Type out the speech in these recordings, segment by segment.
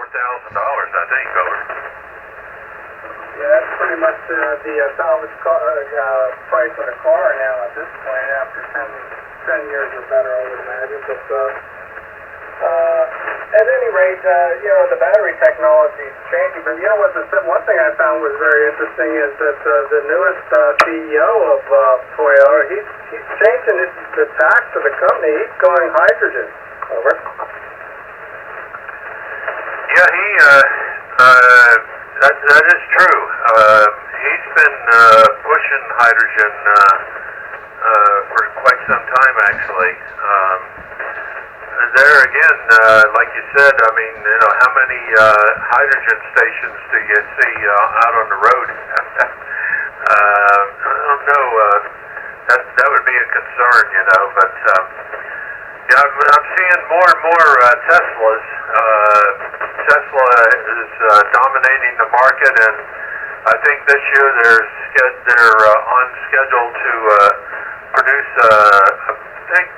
I think, over. Yeah, that's pretty much the salvage car, price of the car now at this point, after 10 years or better, I would imagine. But at any rate, the battery technology is changing. But you know what? One thing I found was very interesting is that the newest CEO of Toyota, he's changing the tax of the company. He's going hydrogen. Over. Yeah, that is true. He's been pushing hydrogen for quite some time, actually. There again, like you said, I mean, how many hydrogen stations do you see out on the road? I don't know. That would be a concern, but yeah, I'm seeing more and more Teslas. Tesla is dominating the market, and I think this year they're on schedule to produce, I think,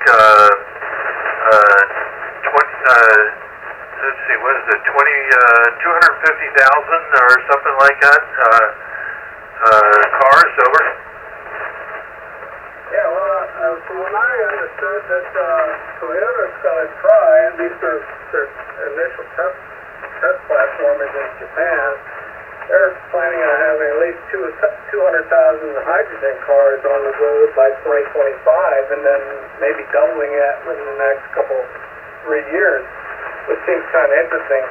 250,000 or something like that cars over. Yeah, well, from what I understood, that Toyota's going to try, at least their initial test platform is in Japan. They're planning on having at least 200,000 hydrogen cars on the road by 2025, and then maybe doubling it within the next 3 years, which seems kind of interesting.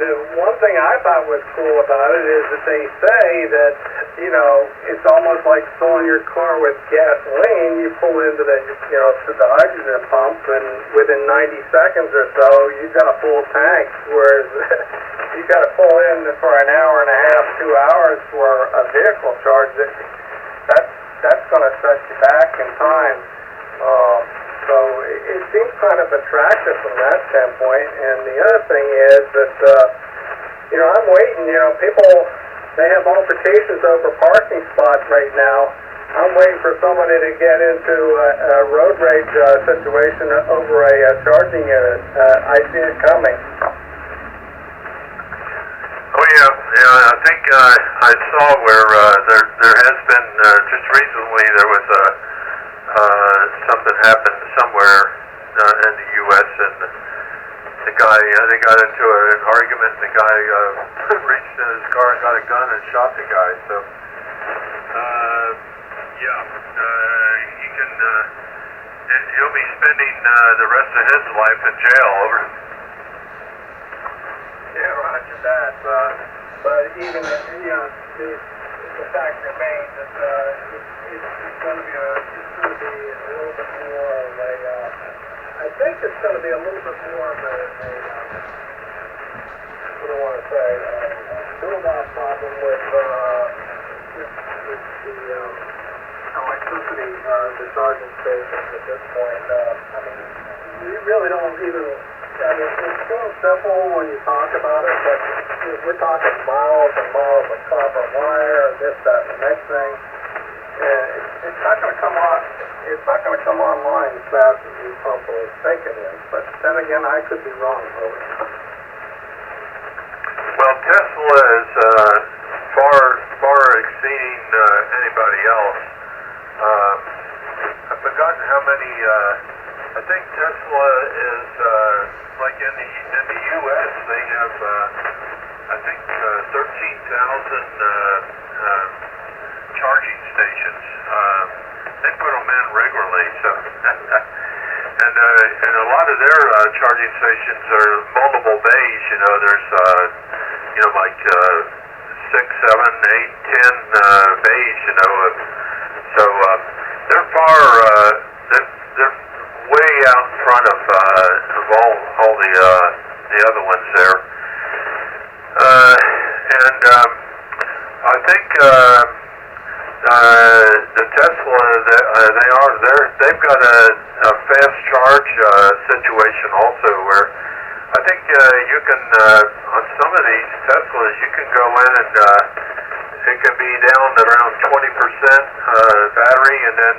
The one thing I thought was cool about it is that they say that, it's almost like filling your car with gasoline. You pull into to the hydrogen pump, and within 90 seconds or so, you've got a full tank, whereas you got to pull in for an hour and a half, 2 hours for a vehicle charge. That's going to set you back in time. So it seems kind of attractive from that standpoint. And the other thing is that, I'm waiting. People, they have altercations over parking spots right now. I'm waiting for somebody to get into a road rage situation over a charging unit. I see it coming. Oh yeah. I think I saw where there has been just recently there was something happened somewhere in the U.S. and the guy they got into an argument. The guy reached in his car and got a gun and shot the guy. So he can he'll be spending the rest of his life in jail. Over. Yeah, roger that. But even the fact remains that it's going to be a little bit more of a. I think it's going to be a little bit more of a what do I want to say? Build-out problem with the electricity, the charging stations at this point. You really don't even. It seems simple when you talk about it, but we're talking miles and miles of copper wire, this, that, and the next thing. And it's not going to come on. It's not going to come online as fast as you probably think it is. But then again, I could be wrong. Well, Tesla is far exceeding anybody else. I've forgotten how many. I think Tesla is like in the U.S. They have I think 13,000 charging stations. They put them in regularly, so and a lot of their charging stations are multiple bays. There's like 6, 7, 8, 10 bays. So they're far. They're way out in front of all the other ones there. And I think the Tesla they've got a fast charge situation also where I think you can on some of these Teslas you can go in and it can be down to around 20% battery, and then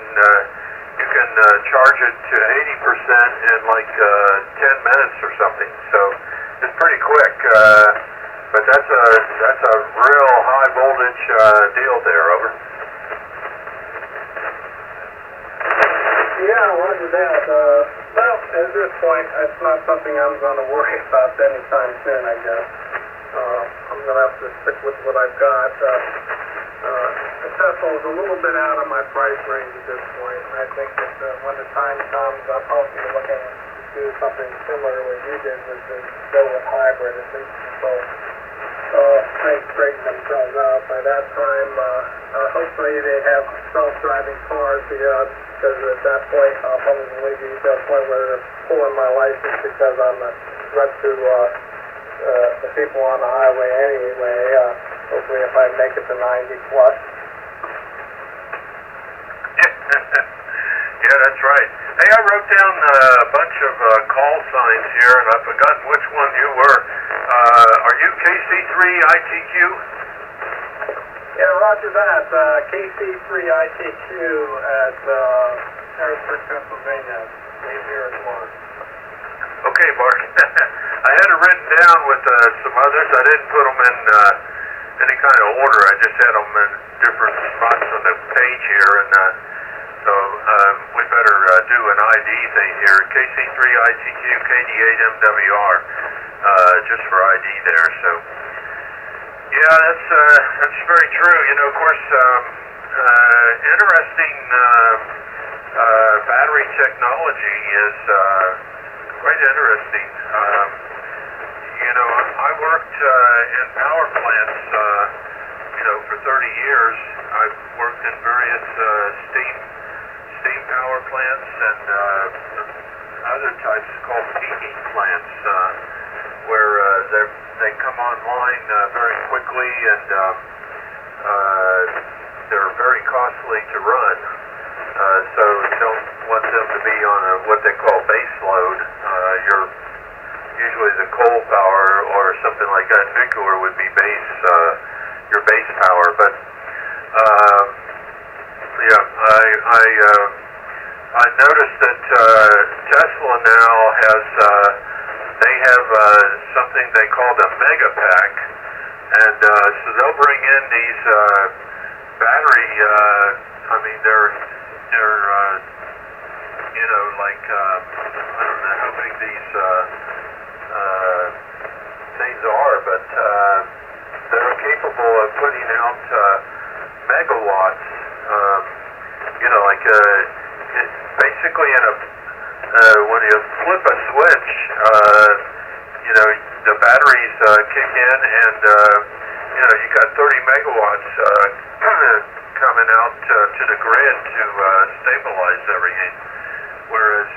you can charge it to 80% in like 10 minutes or something. So is pretty quick. But that's a real high voltage deal there. Over. Yeah, roger that. Well, at this point, it's not something I'm going to worry about anytime soon, I guess. I'm going to have to stick with what I've got. The Tesla is a little bit out of my price range at this point. I think that when the time comes, I'll probably be looking to do something similar to what you did, which is go with hybrid, at least until things straighten themselves out. By that time, hopefully they have self-driving cars, because at that point I'll probably be to the point where they're pulling my license because I'm a threat to the people on the highway anyway. Hopefully if I make it to 90 plus. Yeah, that's right. Hey, I wrote down a bunch of call signs here, and I've forgotten which one you were. Are you KC3ITQ? Yeah, roger that. KC3ITQ at Harrisburg, Pennsylvania. Name here is Mark. Okay, Mark. I had it written down with some others. I didn't put them in any kind of order. I just had them in different spots on the page here, and so we better do an ID thing here. KC3ITQ KD8MWR, just for ID there. So, yeah, that's very true. You know, of course, interesting battery technology is quite interesting. You know, I worked in power plants, you know, for 30 years. I've worked in various steam power plants and other types called peaking plants, where they come online very quickly and they're very costly to run. So you don't want them to be on what they call base load. Usually the coal power or something like that, nuclear would be your base power. But yeah, I noticed that Tesla now has they have something they call the Mega Pack, and so they'll bring in these battery. I mean, they're you know, like I don't know how big these things are, but they're capable of putting out megawatts. You know, like basically in a when you flip a switch, you know, the batteries kick in, and you know, you got 30 megawatts coming out to the grid to stabilize everything. Whereas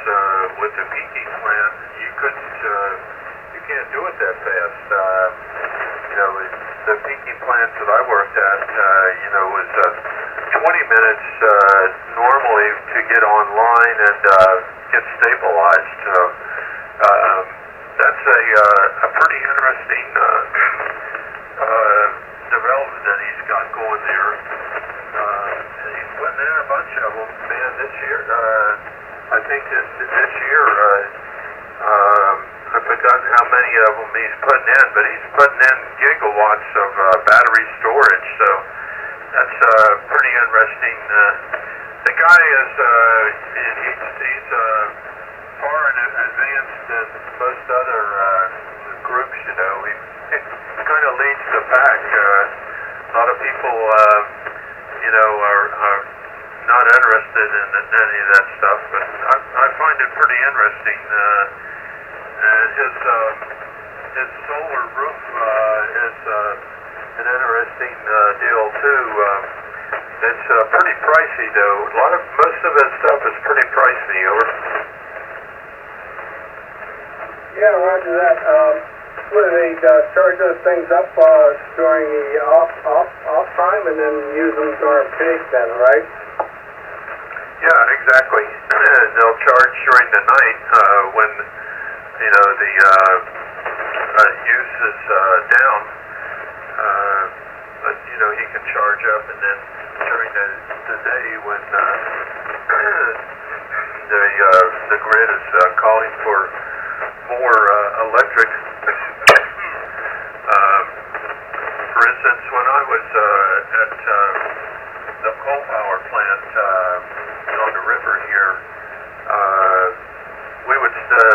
with the peaking plant, you can't do it that fast. You know, the peaking plants that I worked at, you know, was 20 minutes normally to get online and get stabilized. So that's a pretty interesting development that he's got going there. And he's putting in a bunch of them. Man, this year, I think this year, I've forgotten how many of them he's putting in, but he's putting in gigawatts of battery storage. So that's pretty interesting. The guy is he's far in advanced than most other groups. You know, he kind of leads the pack. A lot of people, you know, are not interested in any of that stuff, but I find it pretty interesting. His solar roof is an interesting deal too. It's pretty pricey though. Most of his stuff is pretty pricey. Over. Yeah, roger that. What do they charge those things up during the off time and then use them during peak then, right? Yeah, exactly. They'll charge during the night when you know the use is down. But you know, he can charge up, and then during the day when the grid is calling for more electric when I was at the coal power plant on the river here, we would the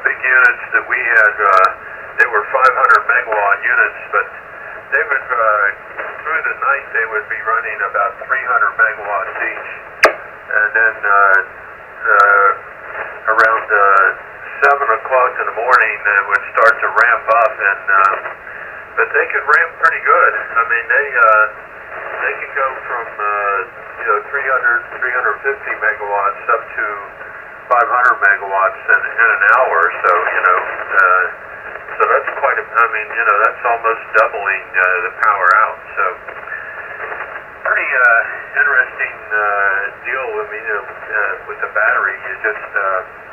big units that we had, they were 500 megawatt units, but they would through the night they would be running about 300 megawatts each, and then around 7 o'clock in the morning it would start to ramp up, and but they could ramp pretty good. I mean, they could go from 350 megawatts up to 500 megawatts in an hour. So so that's quite a. I mean, that's almost doubling the power out. So pretty interesting deal. I mean, with the battery, you just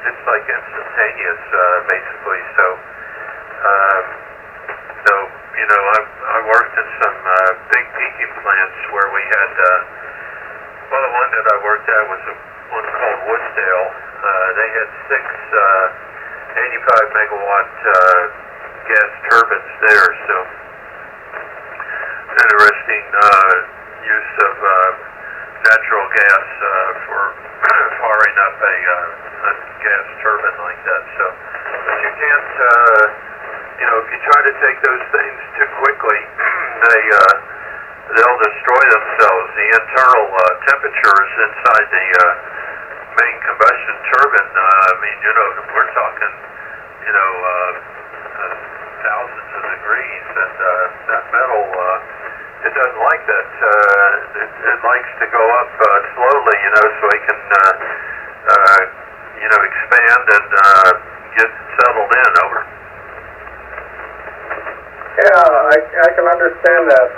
it's like instantaneous, basically. So I worked at some big peaking plants where we had. Well, the one that I worked at was one called Woodsdale. They had 6 85 megawatt gas turbines there. So interesting use of natural gas for firing up a gas turbine like that. So, but you can't, if you try to take those things too quickly, they'll destroy themselves. The internal temperatures inside the main combustion turbine, I mean, we're talking, thousands of degrees, and that metal, it doesn't like that. It likes to go up slowly, so it can, expand and get settled in. Over. Yeah, I can understand that.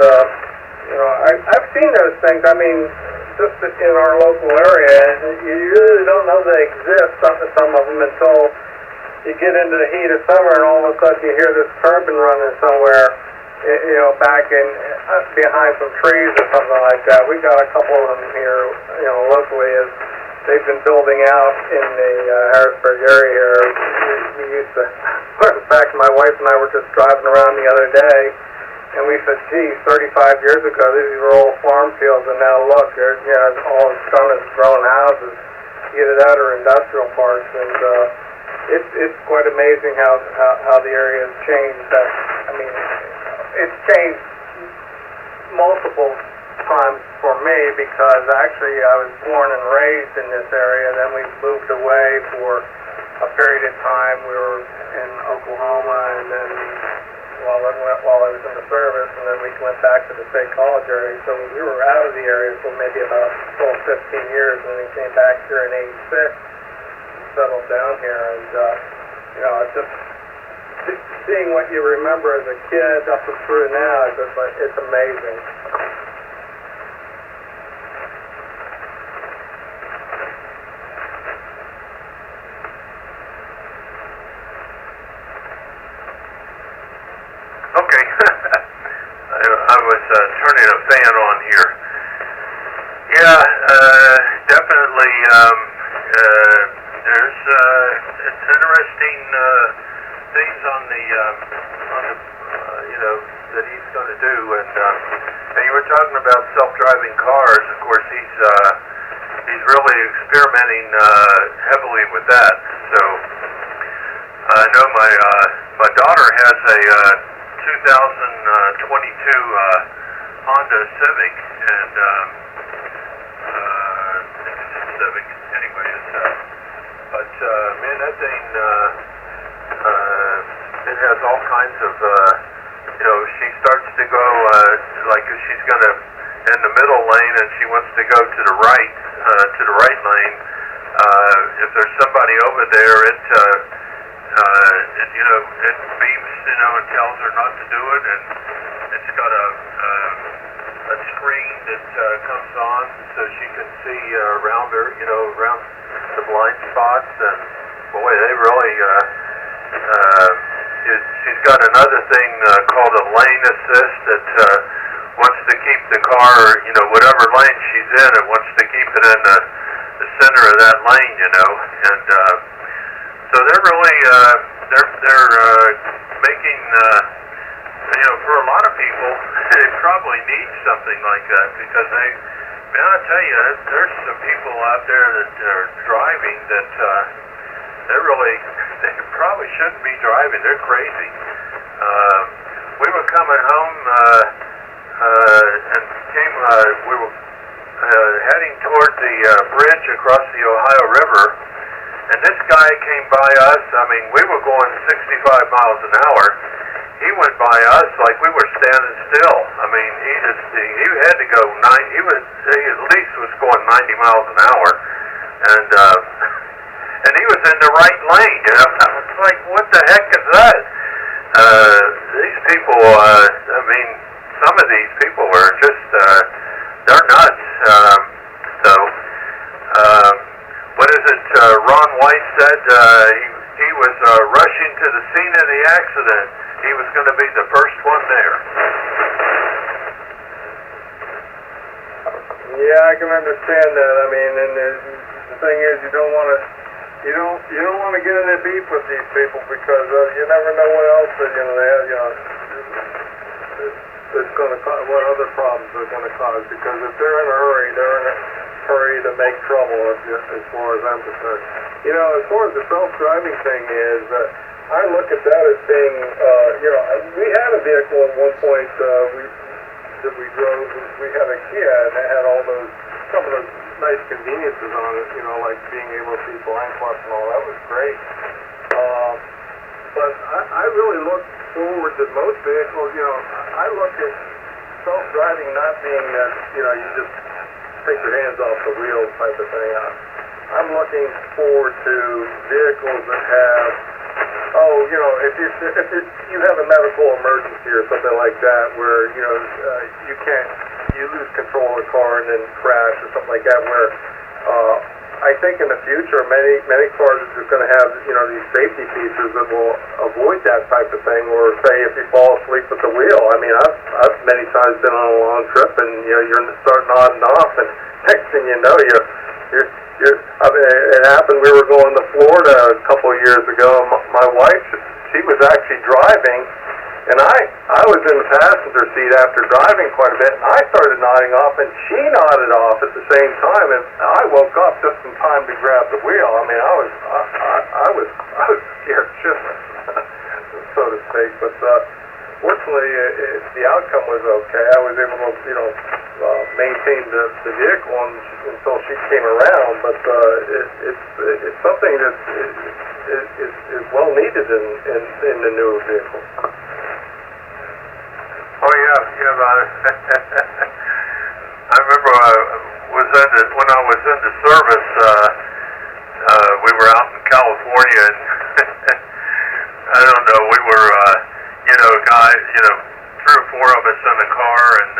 I've seen those things. I mean, just in our local area, you really don't know they exist, some of them, until you get into the heat of summer, and all of a sudden you hear this turbine running somewhere, back in behind some trees or something like that. We got a couple of them here, locally, as they've been building out in the Harrisburg area here. We used to, in fact, my wife and I were just driving around the other day, and we said, geez, 35 years ago, these were all farm fields, and now look, there's, all it's done is grown houses, either that or industrial parks, and it's quite amazing how the area has changed. It's changed multiple times for me, because actually I was born and raised in this area, then we moved away for a period of time. We were in Oklahoma, and then while I was in the service, and then we went back to the state college area. So we were out of the area for maybe about 12, 15 years, and then we came back here in '86 and settled down here. And just seeing what you remember as a kid up and through now, it's amazing. Okay, I was turning a fan on here. Yeah, definitely. There's it's interesting things on the that he's going to do, and you were talking about self-driving cars. Of course, he's really experimenting heavily with that. So I know my daughter has a 2022 Honda Civic, and I think it's a Civic anyway. But man, that thing it has all kinds of she starts to go like if she's going to in the middle lane and she wants to go to the right lane. If there's somebody over there, it beeps, and tells her not to do it, and it's got a screen that comes on so she can see around her, around the blind spots, and boy, they really, she's got another thing called a lane assist that wants to keep the car, whatever lane she's in, it wants to keep it in the center of that lane, and so they're really, they're making you know, for a lot of people, they probably need something like that because they, man, I tell you, there's some people out there that are driving that they probably shouldn't be driving. They're crazy. We were coming home and we were heading toward the bridge across the Ohio River, and this guy came by us. I mean, we were going 65 miles an hour. He went by us like we were standing still. I mean, he had to go he at least was going 90 miles an hour, and he was in the right lane. You know, I was like, what the heck is that? These people, I mean, some of these people are just, they're nuts. What is it? Ron White said he was rushing to the scene of the accident. He was going to be the first one there. Yeah, I can understand that. I mean, and the thing is, you don't want to get in a beef with these people because you never know what else they have. It's going to cause what other problems they're going to cause. Because if they're in a hurry, they're in a hurry to make trouble. As far as I'm concerned, as far as the self-driving thing is. I look at that as being, we had a vehicle at one point that we drove. We had a Kia, and it had some of those nice conveniences on it, like being able to see blind spots and all. That was great. But I really look forward to most vehicles. I look at self-driving not being that, you just take your hands off the wheel type of thing. I'm looking forward to vehicles that have, if you have a medical emergency or something like that, where you lose control of the car and then crash or something like that, where I think in the future many cars are just going to have these safety features that will avoid that type of thing. Or say if you fall asleep at the wheel. I mean, I've many times been on a long trip and you're starting nodding off, and next thing you know I mean, it happened. We were going to Florida a couple of years ago. My wife, she was actually driving, and I was in the passenger seat after driving quite a bit, and I started nodding off, and she nodded off at the same time, and I woke up just in time to grab the wheel. I mean, I was scared shitless, so to speak. But fortunately, the outcome was okay. I was able to, maintain the vehicle until she came around. But it's something that is well needed in the newer vehicles. Oh yeah. I remember when I was in the service. We were out in California, and I don't know. We were, three or four of us in a car, and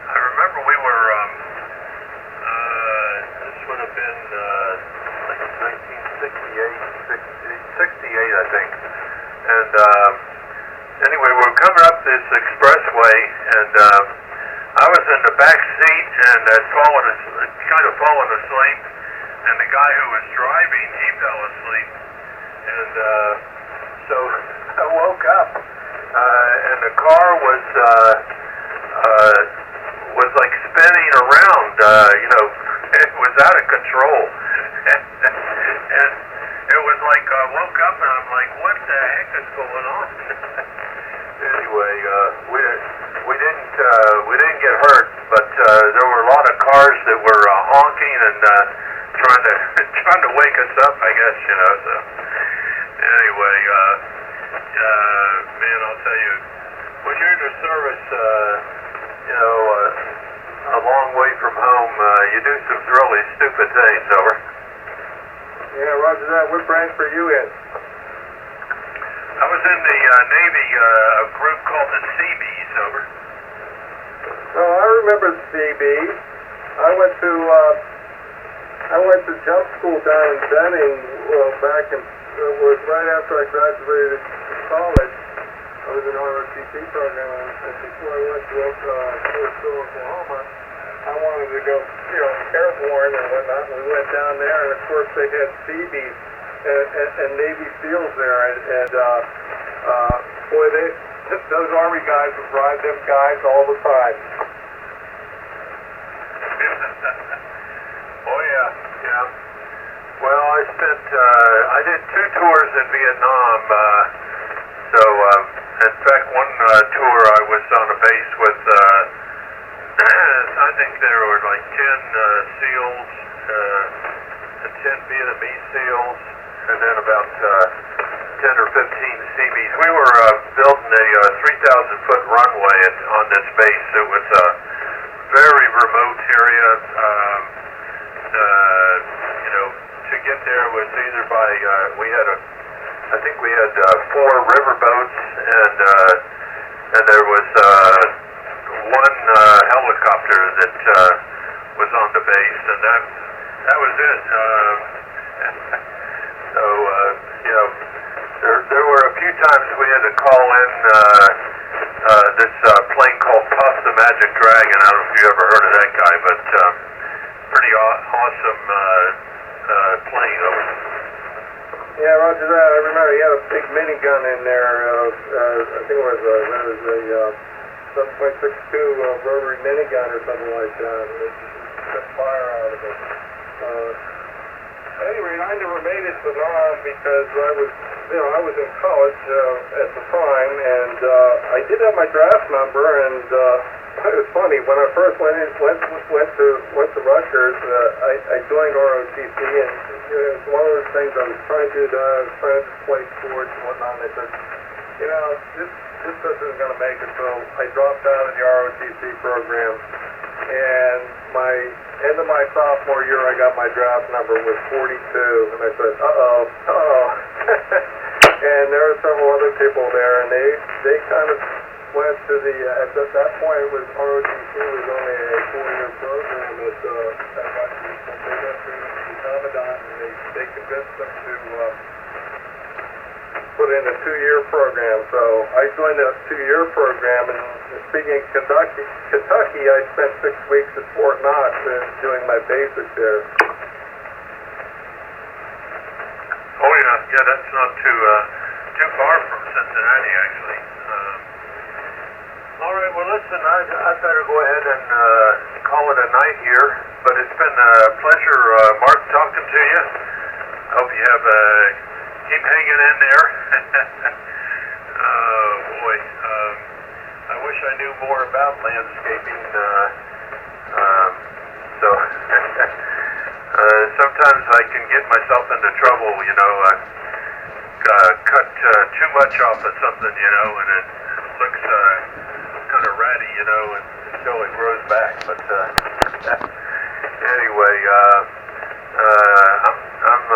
I remember we were. This would have been like 1968, 68, I think, and. Anyway, we were coming up this expressway, and I was in the back seat and had kind of fallen asleep, and the guy who was driving, he fell asleep, and so I woke up, and the car was like spinning around, it was out of control, and it was like I woke up and I'm like, what the heck is going on? Anyway, we didn't get hurt, but there were a lot of cars that were honking and trying to wake us up, I guess, So anyway, man, I'll tell you, when you're in the service, a long way from home, you do some really stupid things. Over. Yeah, roger that. What branch were you in? I was in the Navy, a group called the Seabees. Over. Oh, I remember the Seabees. I went to jump school down in Benning. Back in was right after I graduated college. I was in an ROTC program, and before I went to Oklahoma, I wanted to go, airborne and whatnot. And we went down there, and of course they had Seabees and Navy SEALs there, and boy, those Army guys would ride them guys all the time. Oh yeah, yeah. Well, I did 2 tours in Vietnam. In fact, one tour I was on a base with, I think there were like 10 SEALs, and 10 Vietnamese SEAls, and then about 10 or 15 Seabees. We were building a 3,000-foot runway on this base. It was a very remote area. To get there was either by, I think we had 4 river boats, and there was 1 helicopter that was on the base, and that was it. There were a few times we had to call in this plane called Puff the Magic Dragon. I don't know if you ever heard of that guy, but pretty awesome plane. Yeah, roger that. I remember he had a big minigun in there. I think it was a 7.62 rotary minigun or something like that. It took fire out of it. Anyway, I never made it to Nam because I was in college at the time, and I did have my draft number, and it was funny when I first went to Rutgers. I joined ROTC, and it was one of those things I was trying to play sports and whatnot. And I said, this isn't going to make it, so I dropped out of the ROTC program. And end of my sophomore year, I got my draft number was 42, and I said, uh-oh. And there were several other people there, and they kind of went to at that point, it was ROTC was only a 4-year program at Rutgers, and they went through the Commandant, and they convinced them to put in a 2-year program. So I joined a 2-year program, and speaking of Kentucky, I spent 6 weeks at Fort Knox doing my basic there. Oh yeah, that's not too far from Cincinnati, actually. All right, well listen, I'd better go ahead and call it a night here, but it's been a pleasure, Mark, talking to you. Hope you have keep hanging in there. Oh boy, I wish I knew more about landscaping. Sometimes I can get myself into trouble, cut too much off of something, and it looks kind of ratty, until it grows back. But anyway, I'm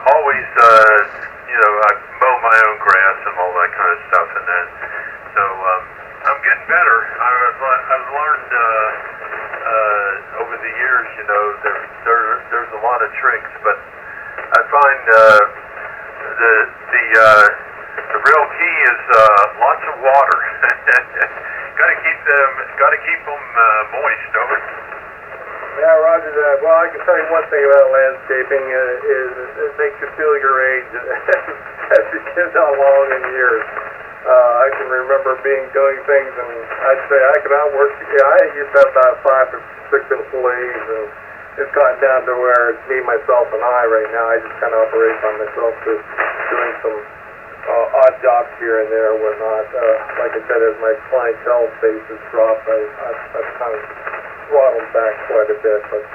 always, I mow my own grass and all that kind of stuff, and then so I'm getting better. I've learned over the years, there's a lot of tricks, but I find the real key is lots of water. Got to keep them moist. Over. Yeah, roger that. Well, I can tell you one thing about landscaping is it makes you feel your age as you get along in years. I can remember doing things, and I'd say I could outwork. I used to have about 5 or 6 employees, and it's gotten down to where it's me, myself, and I right now. I just kind of operate by myself, just doing some odd jobs here and there, whatnot. Like I said, as my clientele base has dropped, I've kind of throttled back quite a bit. But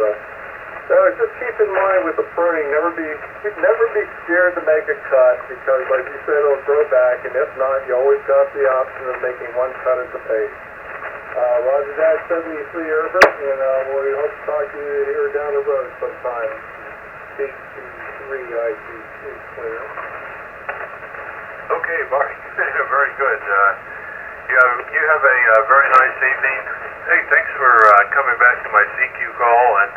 just keep in mind with the pruning, never be scared to make a cut, because like you said, it'll grow back, and if not, you always got the option of making one cut at the pace. Roger that, 73 Herbert, and we hope to talk to you here down the road sometime. PC3 IC is clear. Okay, Mark. Very good. You have a very nice evening. Hey, thanks for coming back to my CQ call, and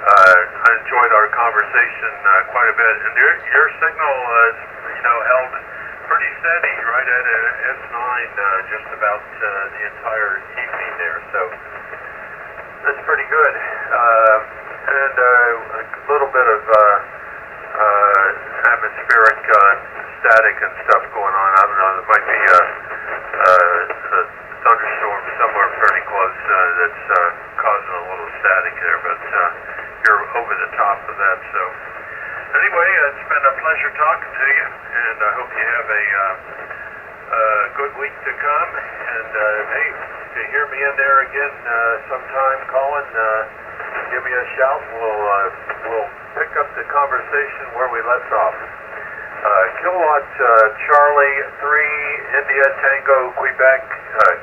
I enjoyed our conversation quite a bit. And your signal is, held pretty steady right at S9 just about the entire evening there. So that's pretty good. And a little bit of atmospheric static and stuff going on. I don't know, there might be a thunderstorm somewhere pretty close that's causing a little static there, but you're over the top of that. So anyway, it's been a pleasure talking to you, and I hope you have a good week to come. And hey, if you hear me in there again sometime, Colin, give me a shout. We'll pick up the conversation where we left off. Kilowatt Charlie 3 India Tango Quebec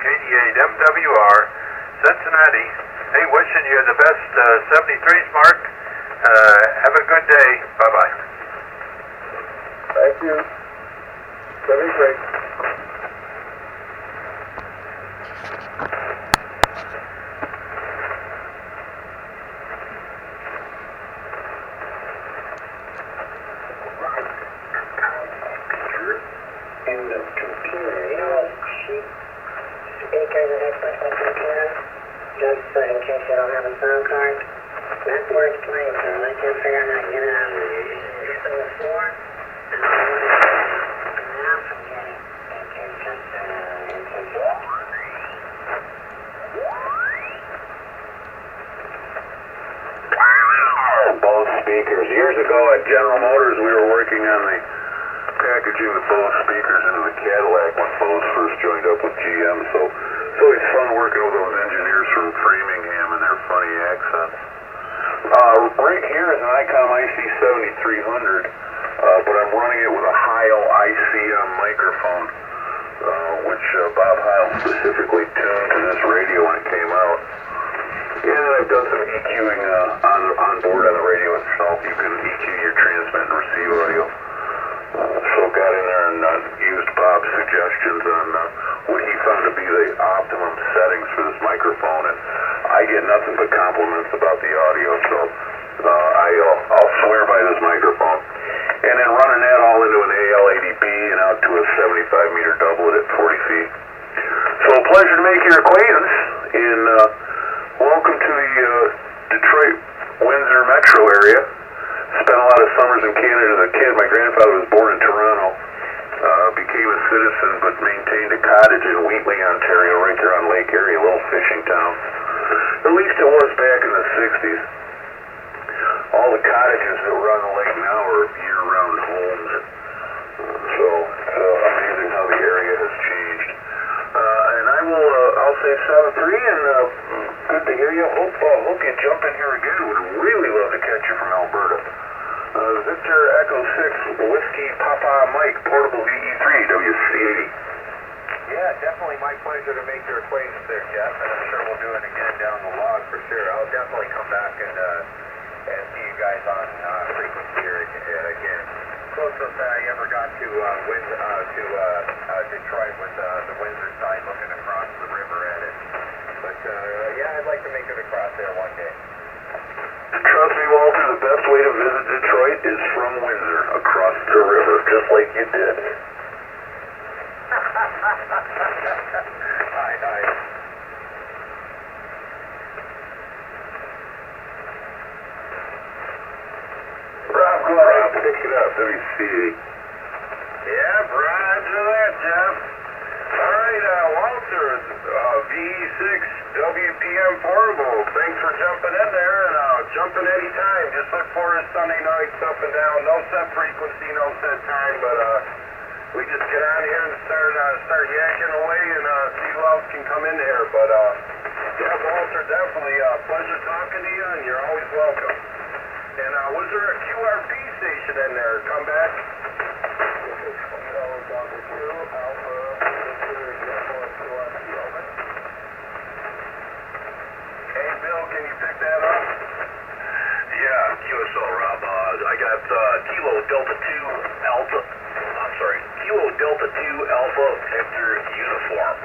KD8 MWR Cincinnati. Hey, wishing you the best 73s, Mark. Have a good day. Bye-bye. Thank you. 73. In the computer, you know, speakers and experts on the computer, just in case you don't have a sound card. That works fine, sir. I can't figure out how to get it out of there. It's on the floor, and I want to get it. Now forget it. It's just, Bose speakers. Years ago at General Motors, we were working on the packaging the Bose speakers into the Cadillac when Bose first joined up with GM. So it's always fun working with those engineers from Framingham and their funny accents. Right here is an ICOM IC7300, but I'm running it with a Heil ICM microphone, which Bob Heil specifically tuned to this radio when it came out. And I've done some EQing on board on the radio itself. You can EQ your transmit and receive audio. So got in there and used Bob's suggestions on what he found to be the optimum settings for this microphone, and I get nothing but compliments about the audio, so I'll swear by this microphone. And then running that all into an AL80B and out to a 75-meter doublet at 40 feet. So a pleasure to make your acquaintance, and welcome to the Detroit, Windsor metro area. Spent a lot of summers in Canada as a kid. My grandfather was born in Toronto, became a citizen, but maintained a cottage in Wheatley, Ontario, right there on Lake Erie, a little fishing town. At least it was back in the 60s. All the cottages that were on the lake now are year-round homes. So it's amazing how the area has changed. And I'll say 7-3, and good to hear you. Hope you jump in here again. Would really love to catch you from Alberta. Victor Echo 6 Whiskey Papa Mike Portable VE3 WC80. Yeah, definitely my pleasure to make your acquaintance there, Jeff, and I'm sure we'll do it again down the log for sure. I'll definitely come back and see you guys on frequency here again. Closest I ever got to Detroit was the Windsor side, looking across the river at it. But yeah, I'd like to make it across there one day. Trust me, Walter, the best way to visit Detroit is from Windsor, across the river, just like you did. Hi. Rob, pick it up. WC80. Yeah, roger that, Jeff. All right, Walter, VE6 WPM Portable. Thanks for jumping in there, and jump in any time. Just look for us Sunday nights up and down. No set frequency, no set time, but we just get on here and start yakking away and see who else can come in here. But yeah, Walter, definitely pleasure talking to you, and you're always welcome. And was there a QRP station in there? Come back. Hey, Bill, can you pick that up? Yeah, QSO, Rob. I got Kilo Delta 2 Alpha. I'm sorry, Kilo Delta 2 Alpha Victor Uniform.